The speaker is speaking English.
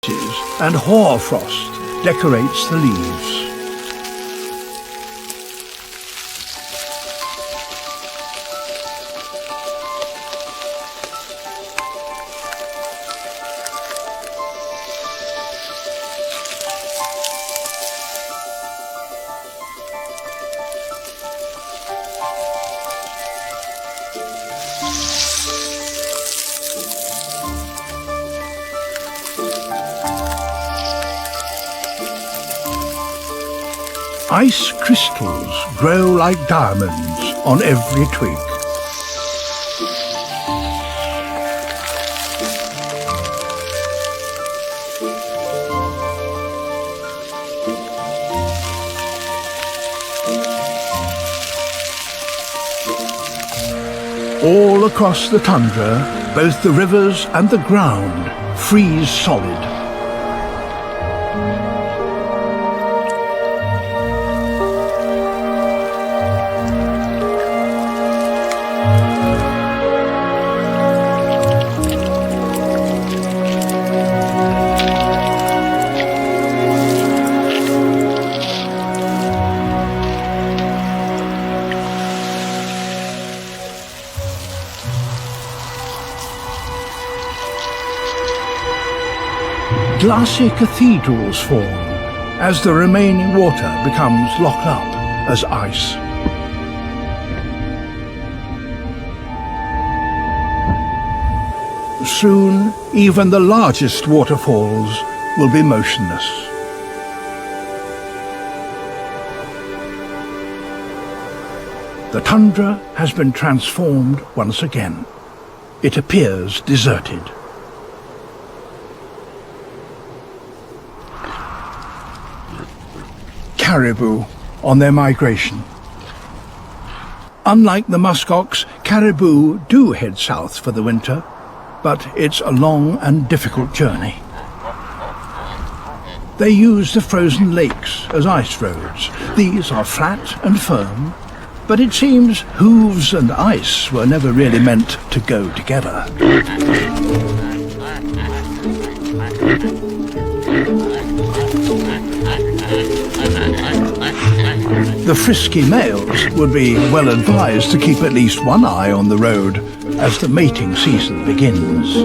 and hoarfrost decorates the leaves. Ice crystals grow like diamonds on every twig. All across the tundra, both the rivers and the ground freeze solid. Glassy cathedrals form as the remaining water becomes locked up as ice. Soon, even the largest waterfalls will be motionless. The tundra has been transformed once again. It appears deserted. Caribou on their migration. Unlike the muskox, caribou do head south for the winter, but it's a long and difficult journey. They use the frozen lakes as ice roads. These are flat and firm, but it seems hooves and ice were never really meant to go together. The frisky males would be well advised to keep at least one eye on the road as the mating season begins.